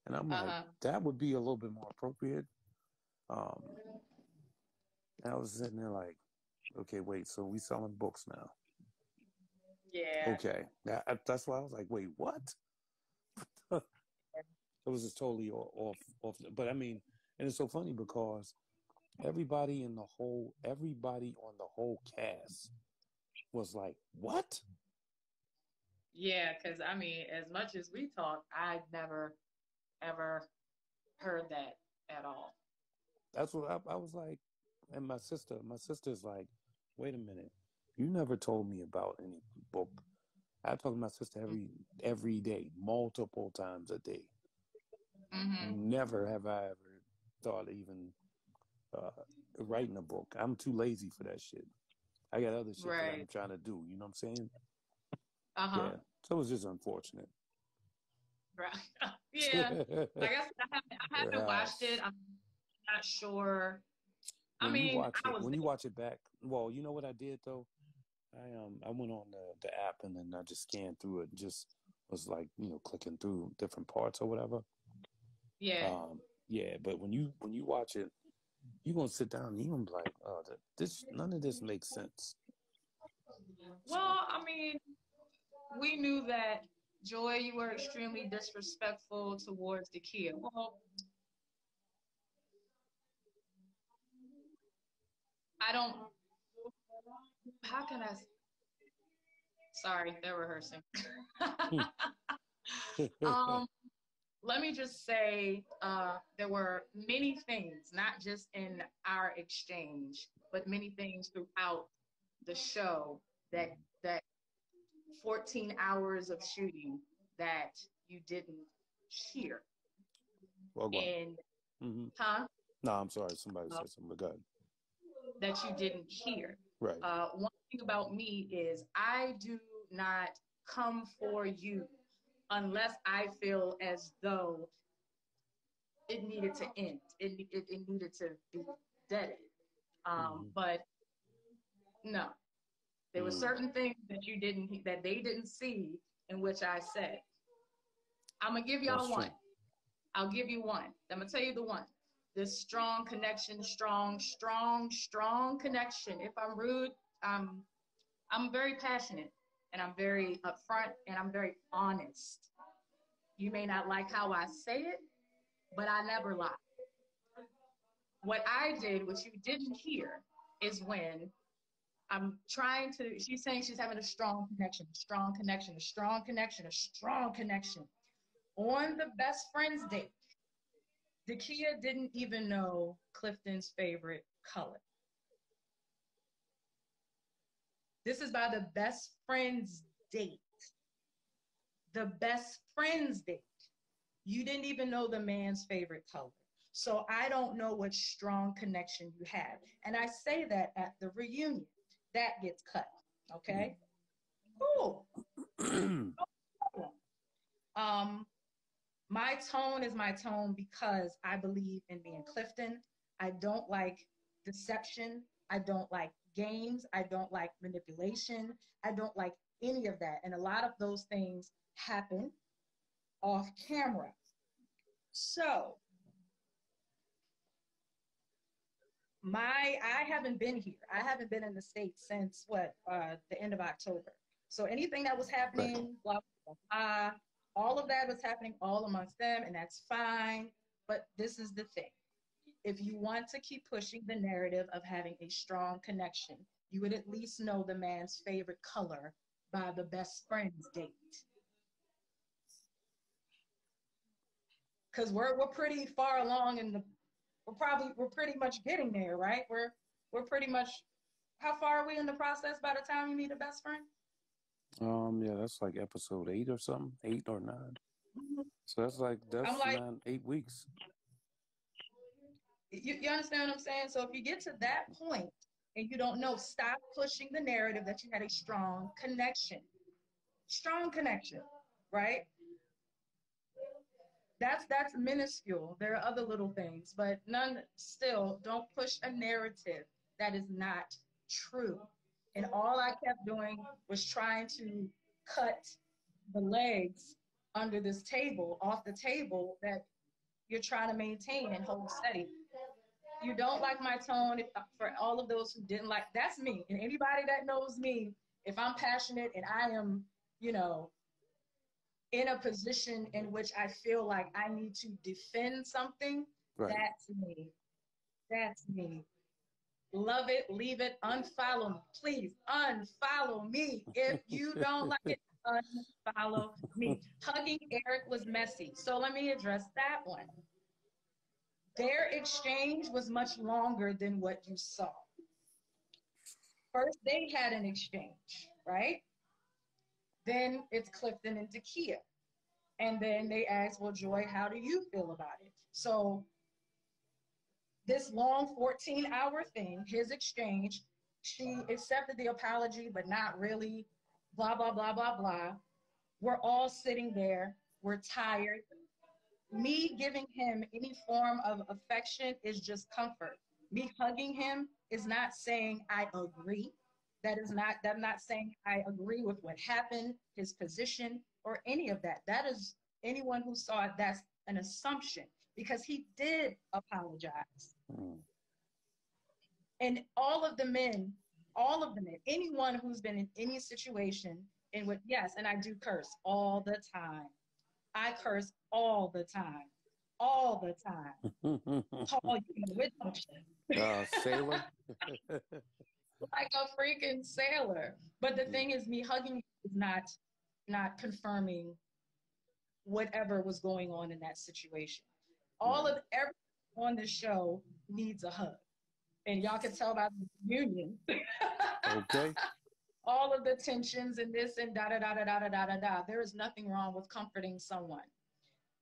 And I'm like, that would be a little bit more appropriate. Um, and I was sitting there like, okay, wait, so we selling books now? Yeah. Okay, that's why I was like, wait, what? It was just totally off. But I mean, and it's so funny because everybody on the whole cast was like, what? Yeah, because I mean, as much as we talk, I'd never ever heard that at all. That's what I was like. And my sister's like, wait a minute, you never told me about any book. I talk to my sister every day, multiple times a day. Mm-hmm. Never have I ever thought of even writing a book. I'm too lazy for that shit. I got other shit that I'm Right. trying to do. You know what I'm saying? Uh-huh. Yeah. So it was just unfortunate. Right. Yeah. Like I said, I haven't watched it. Yes. I'm not sure. I When you mean, watch I it, was when you there. watch it back, well, you know what I did though? I went on the app and then I just scanned through it and just was like, clicking through different parts or whatever. Yeah. Yeah, but when you watch it, you're gonna sit down and you're gonna be like, oh, this none of this makes sense. So Well, I mean, we knew that Joy, you were extremely disrespectful towards the kid. Well, I don't. How can I? Sorry, they're rehearsing. um, Let me just say there were many things, not just in our exchange, but many things throughout the show that 14 hours of shooting that you didn't hear. well, go on. And Hmm. huh? No, I'm sorry. Somebody said something, but go ahead. That you didn't hear. Right. One thing about me is I do not come for you unless I feel as though it needed to end. It needed to be deaded. Hmm. But no, there were Mm. certain things that they didn't see in which I said. I'm gonna give That's y'all true. one. I'll give you one. I'm gonna tell you the one. This strong connection, strong connection. If I'm rude, I'm very passionate and I'm very upfront and I'm very honest. You may not like how I say it, but I never lie. What I did, which you didn't hear, is when I'm trying to, she's saying she's having a strong connection, a strong connection, a strong connection, a strong connection. On the best friends date, Dakia didn't even know Clifton's favorite color. This is by the best friends date. The best friends date. You didn't even know the man's favorite color. So I don't know what strong connection you have. And I say that at the reunion. That gets cut. Okay? Cool. No problem. Um, my tone is my tone because I believe in me and Clifton. I don't like deception. I don't like games. I don't like manipulation. I don't like any of that. And a lot of those things happen off camera. So I haven't been here. I haven't been in the States since the end of October. So anything that was Right. happening, blah, blah, blah, all of that was happening all amongst them, and that's fine. But this is the thing. If you want to keep pushing the narrative of having a strong connection, you would at least know the man's favorite color by the best friend's date. Because we're pretty far along in the we're pretty much getting there, right? We're pretty much how far are we in the process by the time you meet a best friend? Yeah, that's like episode 8 or something, 8 or 9. So I'm that's like, 8 weeks. you understand what I'm saying? So if you get to that point and you don't know, stop pushing the narrative that you had a strong connection, right? That's minuscule. There are other little things, but none still don't push a narrative that is not true. And all I kept doing was trying to cut the legs under this table, off the table, that you're trying to maintain and hold steady. You don't like my tone. For all of those who didn't like, that's me. And anybody that knows me, if I'm passionate and I am, you know, in a position in which I feel like I need to defend something, Right. that's me. That's me. Love it, leave it, unfollow me. Please unfollow me. If you don't like it, unfollow me. Hugging Eric was messy. So let me address that one. Their exchange was much longer than what you saw. First, they had an exchange, right? Then it's Clifton and Takia. And then they asked, well, Joy, how do you feel about it? So this long 14-hour thing, his exchange, she accepted the apology, but not really, blah, blah, blah, blah, blah. We're all sitting there. We're tired. Me giving him any form of affection is just comfort. Me hugging him is not saying I agree. I'm not saying I agree with what happened, his position, or any of that. That is, anyone who saw it, that's an assumption, because he did apologize. Mm. And all of the men, anyone who's been in any situation in which, yes, and I do curse all the time. I curse all the time. All the time. Paul, you know, with sailor? Like a freaking sailor. But the thing is, me hugging is not confirming whatever was going on in that situation. Everyone on the show needs a hug. And y'all can tell by the union. Okay. All of the tensions and this and da da da da da da da da. There is nothing wrong with comforting someone.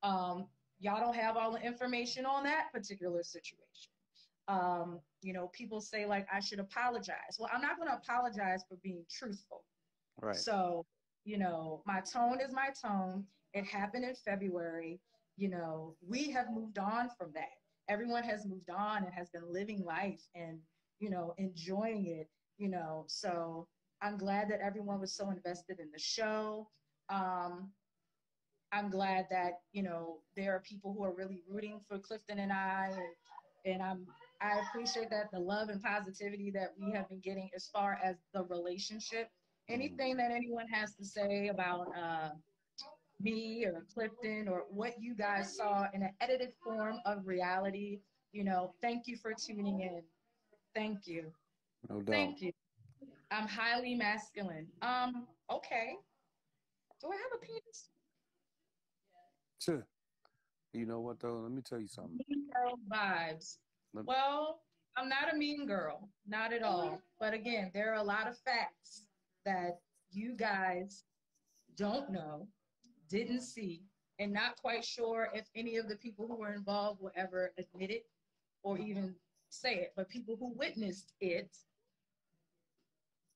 Y'all don't have all the information on that particular situation. You know, people say like I should apologize. Well, I'm not going to apologize for being truthful. Right. So, you know, my tone is my tone. It happened in February. You know, we have moved on from that. Everyone has moved on and has been living life and, you know, enjoying it, you know. So I'm glad that everyone was so invested in the show. I'm glad that, you know, there are people who are really rooting for Clifton and and I appreciate that, the love and positivity that we have been getting as far as the relationship. Anything that anyone has to say about me or Clifton or what you guys saw in an edited form of reality, you know, thank you for tuning in. Thank you. No doubt. Thank you. I'm highly masculine. Okay. Do I have a penis? Sure. You know what though? Let me tell you something. Mean girl vibes. Well, I'm not a mean girl, not at all. But again, there are a lot of facts that you guys don't know, didn't see, and not quite sure if any of the people who were involved will ever admit it or even say it. But people who witnessed it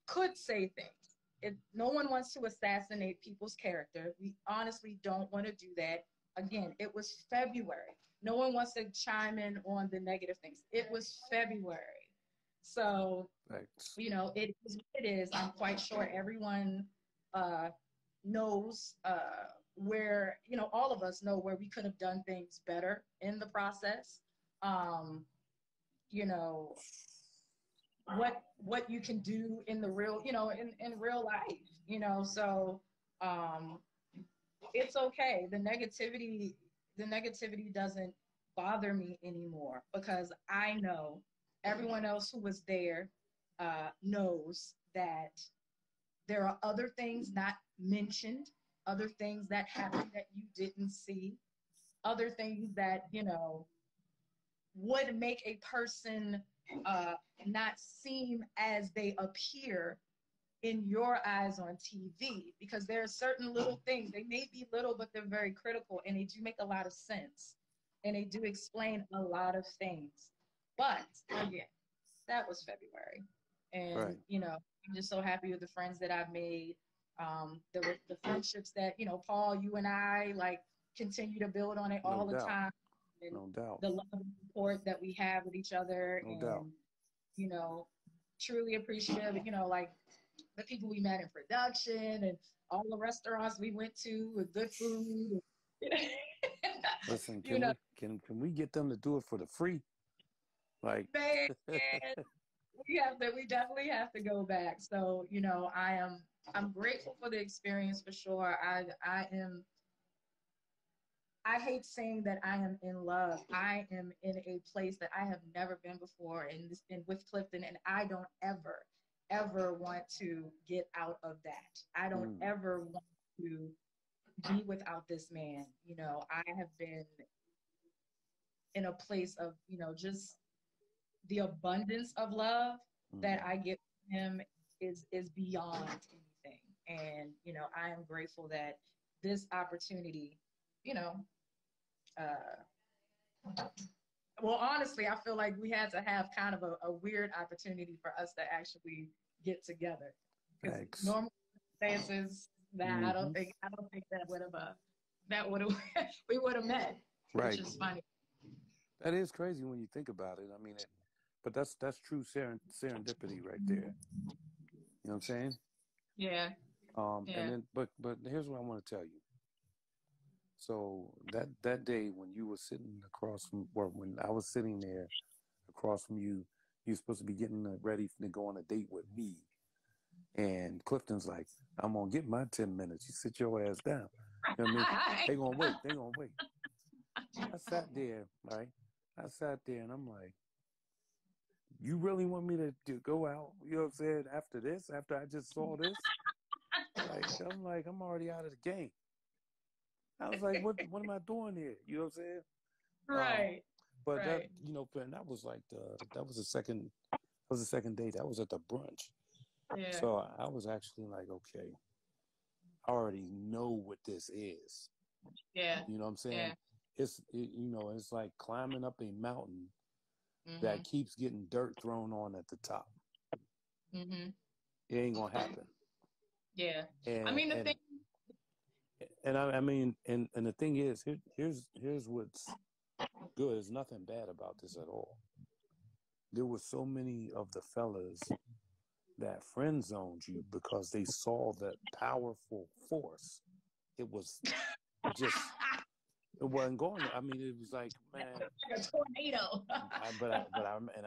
could say things. If no one wants to assassinate people's character, we honestly don't want to do that. Again, it was February. No one wants to chime in on the negative things. It was February. So, you know, it is what it is. I'm quite sure everyone knows where, you know, all of us know where we could have done things better in the process. You know, what you can do in the real, you know, in real life, you know. So it's okay. The negativity doesn't bother me anymore because I know everyone else who was there knows that there are other things not mentioned, other things that happened that you didn't see, other things that, you know, would make a person not seem as they appear in your eyes on TV, because there are certain little things, they may be little, but they're very critical and they do make a lot of sense and they do explain a lot of things. But again, that was February. And, you know, I'm just so happy with the friends that I've made. The friendships that, you know, Paul, you and I like continue to build on it all the time. And no doubt. The love and support that we have with each other. No doubt. You know, truly appreciative, you know, like the people we met in production and all the restaurants we went to with good food. Listen, You know, can we get them to do it for the free? Like, man, we definitely have to go back. So, you know, I'm grateful for the experience for sure. I hate saying that I am in love. I am in a place that I have never been before with Clifton, and I don't ever want to get out of that. I don't ever want to be without this man. You know, I have been in a place of, you know, just the abundance of love that I get from him is beyond anything. And, you know, I am grateful that this opportunity, you know, well, honestly, I feel like we had to have kind of a weird opportunity for us to actually get together. Because normal circumstances, I don't think that would have we would have met. right. Which is funny. That is crazy when you think about it. I mean, but that's true serendipity right there. You know what I'm saying? Yeah. And then, but here's what I want to tell you. So that day when you were sitting across from, or when I was sitting there across from you, you were supposed to be getting ready to go on a date with me. And Clifton's like, I'm going to get my 10 minutes. You sit your ass down. You know what I mean? They going to wait. I sat there, right? I sat there and I'm like, you really want me to go out? You know what I'm saying? After this, after I just saw this? I'm already out of the game. I was like, what am I doing here? You know what I'm saying? Right. But that, you know, and that was like that was the second date. That was at the brunch. Yeah. So I was actually like, okay, I already know what this is. Yeah. You know what I'm saying? Yeah. You know, it's like climbing up a mountain that keeps getting dirt thrown on at the top. It ain't gonna happen. Yeah. And, I mean, the thing. And I mean, and the thing is, here's what's good. There's nothing bad about this at all. There were so many of the fellas that friend zoned you because they saw that powerful force. It was just, it wasn't going. I mean, it was like, man, like a tornado. I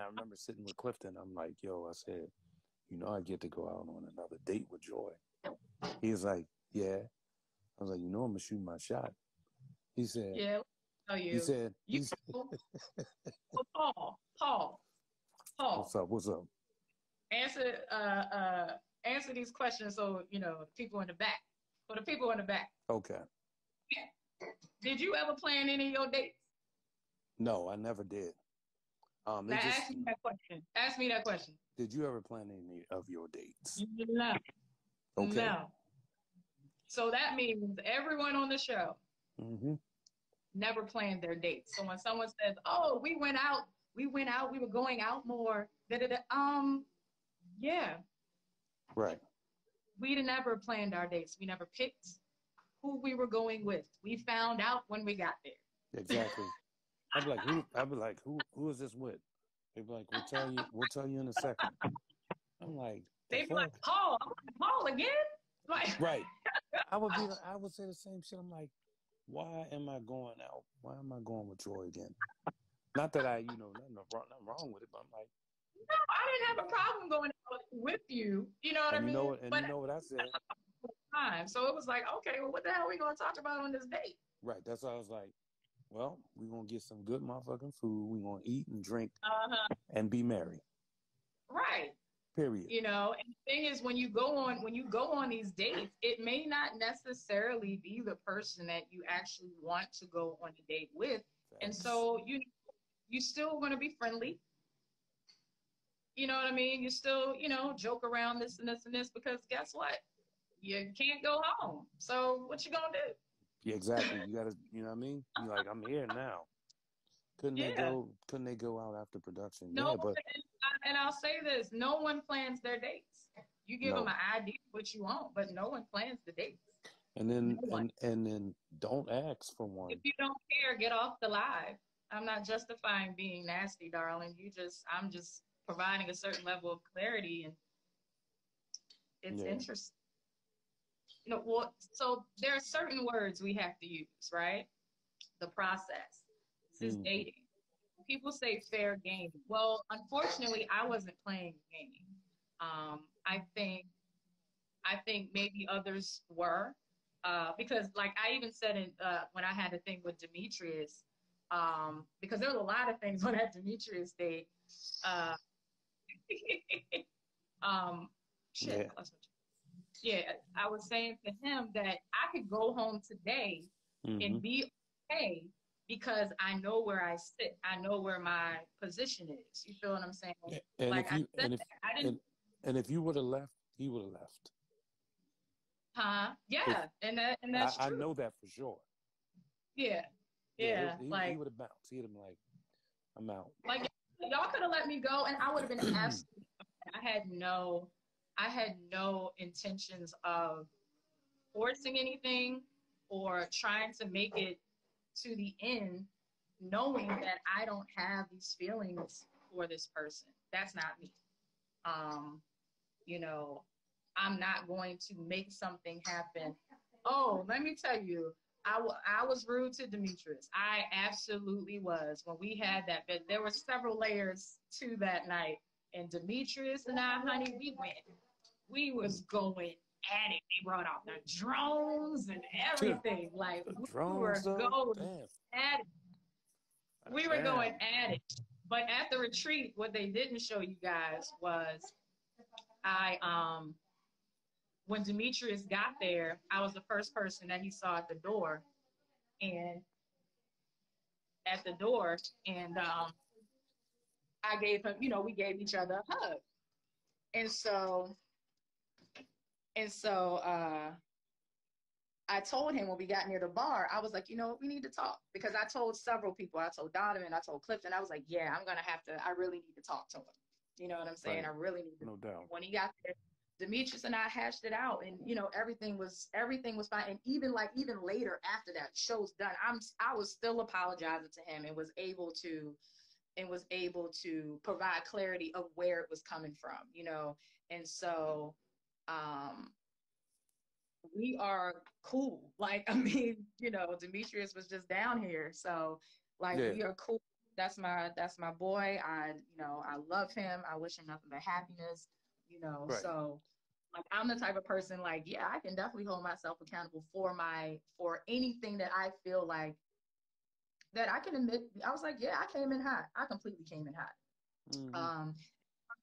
remember sitting with Clifton. I'm like, yo, I said, you know, I get to go out on another date with Joy. He's like, yeah. I was like, you know, I'm gonna shoot my shot. He said, yeah. He said, Paul. What's up? Answer these questions so you know people in the back. For the people in the back. Okay. Did you ever plan any of your dates? No, I never did. Now ask me that question. Ask me that question. Did you ever plan any of your dates? No. Okay. No. So that means everyone on the show never planned their dates. So when someone says, "Oh, we went out, we were going out more," yeah. Right. We never planned our dates. We never picked who we were going with. We found out when we got there. Exactly. I'd be like, who is this with? They'd be like, we'll tell you in a second. I'm like, they'd be like, Paul again? Like, right. I would say the same shit. I'm like, why am I going out? Why am I going with Joy again? Not that nothing wrong with it, but I'm like, no, I didn't have a problem going out with you. You know what I mean? You know what I said? So it was like, okay, well, what the hell are we going to talk about on this date? Right. That's why I was like, well, we're going to get some good motherfucking food. We're going to eat and drink and be merry. Right. Period. You know, and the thing is, when you go on these dates, it may not necessarily be the person that you actually want to go on a date with. Thanks. And so you still going to be friendly. You know what I mean? You still, you know, joke around this and this and this because guess what? You can't go home. So what you gonna do? Yeah, exactly. You gotta, you know what I mean? You're like, I'm here now. Couldn't they go out after production? No, yeah, but and I'll say this: no one plans their dates. You give them an idea of what you want, but no one plans the dates. And then and then don't ask for one. If you don't care, get off the live. I'm not justifying being nasty, darling. I'm just providing a certain level of clarity, and it's interesting. No, well, so there are certain words we have to use, right? The process. This is dating. People say fair game. Well, unfortunately, I wasn't playing the game. I think maybe others were, because like I even said in when I had a thing with Demetrius, because there was a lot of things on that Demetrius date. Uh, um, shit. Yeah. Yeah, I was saying to him that I could go home today and be okay because I know where I sit. I know where my position is. You feel what I'm saying? And Like if I you said, that. I didn't. and if you would have left, he would have left. Huh? If Yeah, and that's I true. know that for sure. Yeah, Yeah, yeah. he would have bounced. He'd have been like, I'm out. Like y'all could have let me go, and I would have been absolutely. I had no intentions of forcing anything or trying to make it to the end, knowing that I don't have these feelings for this person. That's not me. Um, you know, I'm not going to make something happen. Oh, let me tell you, I was rude to Demetrius. I absolutely was. When we had that, but there were several layers to that night. And Demetrius and I, honey, we was going at it. They brought out the drones and everything. Like The we drones, were though? going Damn. at it. We were Damn. going at it. But at the retreat, what they didn't show you guys was I when Demetrius got there, I was the first person that he saw at the door. And at the door, and I gave him, we gave each other a hug. And so and so I told him when we got near the bar, I was like, you know what, we need to talk. Because I told several people, I told Donovan, I told Clifton, I was like, yeah, I really need to talk to him. You know what I'm saying? Right. I really need to. No doubt. When he got there, Demetrius and I hashed it out, and everything was fine. And even later after that show's done, I was still apologizing to him and was able to provide clarity of where it was coming from, And so we are cool. Like, I mean, Demetrius was just down here. So like we are cool. That's my boy. I love him. I wish him nothing but happiness, Right. So like I'm the type of person like, yeah, I can definitely hold myself accountable for anything that I feel like that I can admit. I was like, yeah, I came in hot. I completely came in hot.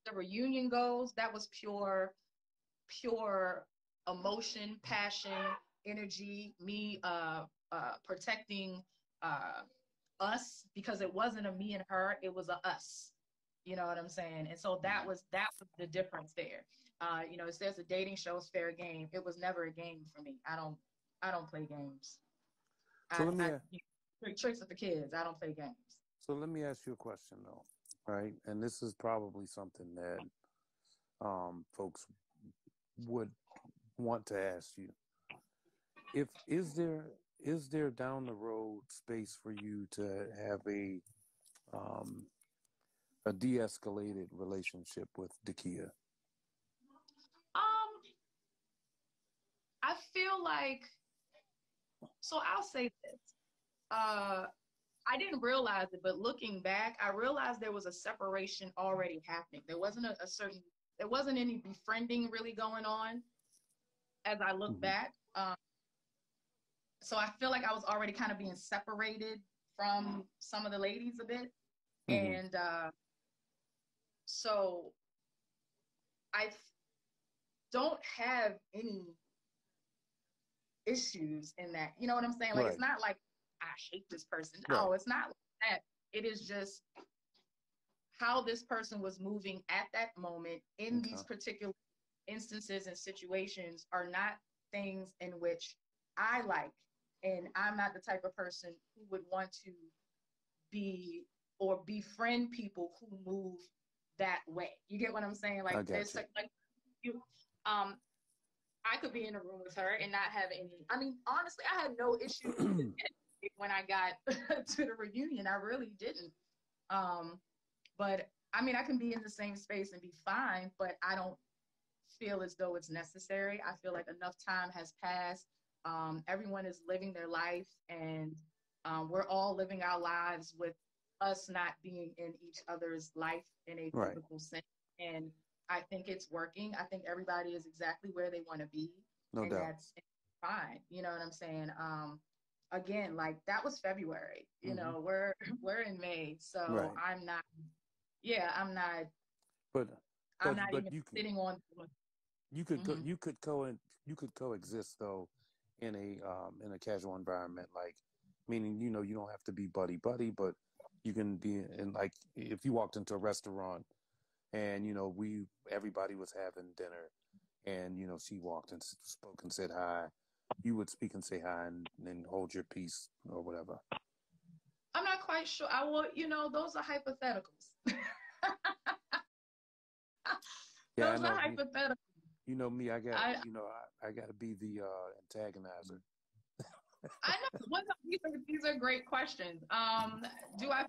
The reunion goes, that was pure emotion, passion, energy, me protecting us, because it wasn't a me and her, it was a us. You know what I'm saying? And so that was the difference there. It says the dating show is fair game. It was never a game for me. I don't play games. So Tricks with the kids. I don't play games. So let me ask you a question though, right? And this is probably something that folks would want to ask you. Is there down the road space for you to have a de-escalated relationship with Dakia? I feel like, so I'll say this. I didn't realize it, but looking back, I realized there was a separation already happening. There wasn't there wasn't any befriending really going on as I look back. So I feel like I was already kind of being separated from some of the ladies a bit. And so I don't have any issues in that. You know what I'm saying? Like, It's not like I hate this person. No, it's not like that. It is just how this person was moving at that moment in these particular instances and situations are not things in which I like. And I'm not the type of person who would want to be or befriend people who move that way. You get what I'm saying? Like, there's like you, I could be in a room with her and not have any. I mean, honestly, I had no issue when I got to the reunion. I really didn't. But I mean, I can be in the same space and be fine, but I don't feel as though it's necessary. I feel like enough time has passed. Everyone is living their life, and we're all living our lives with us not being in each other's life in a Right. physical sense. And I think it's working. I think everybody is exactly where they want to be, No and doubt. that's fine. You know what I'm saying? Again, like that was February. You know, we're in May, so Right. I'm not. Yeah, I'm not. But I'm not even you can sitting on. Mhm. you could coexist though in a casual environment, like meaning you don't have to be buddy buddy, but you can be in, like if you walked into a restaurant and we everybody was having dinner and she walked and spoke and said hi, you would speak and say hi and then hold your peace or whatever. I'm not quite sure. I will. Those are hypotheticals. Yeah, I Those are know. hypotheticals. You know me, I I got to be the antagonizer. I know. These are great questions. Do I